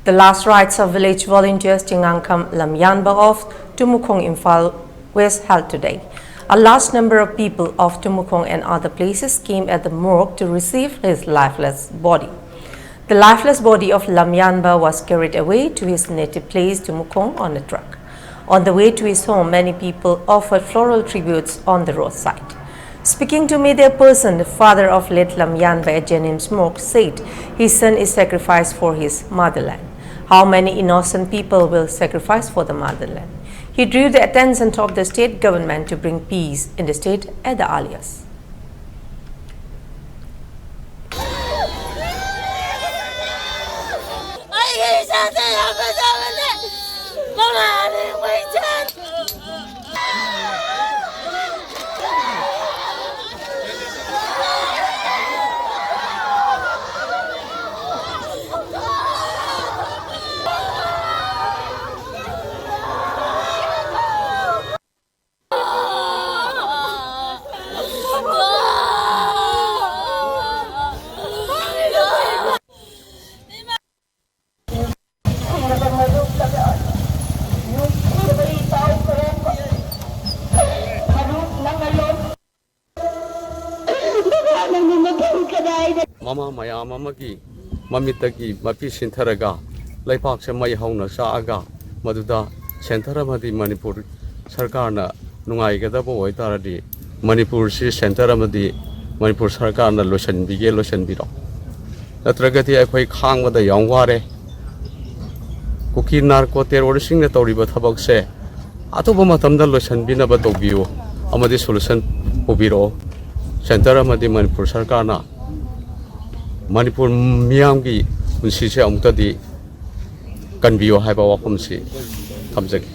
The last rites of village volunteers Tingankam Lamyanba of Tumukong Imphal West held today. A large number of people of Tumukong and other places came at the morgue to receive his lifeless body. The lifeless body of Lamyanba was carried away to his native place Tumukong on a truck. On the way to his home, many people offered floral tributes on the roadside. Speaking to media person, the father of late Lamyanba at Jenim's morgue said his son is sacrificed for his motherland. How many innocent people will sacrifice for the motherland? He drew the attention of the state government to bring peace in the state at the earliest. Mama maya mama ki mamitaki mapi sintharaga laipak se mai hauna sa aga maduda center amadi Manipur sarkarna nungai gada bo oitaradi Manipur si center amadi Manipur sarkarna losan biro natragati akhoi khangwada yangware kuki narco terroristing na toriba thabak se atoba matamda losan binaba tobio amadi solution pobiro center amadi Manipur sarkarna Manipur Myangi unsi se amutadi kanbiyo haiba wakum si thamjagi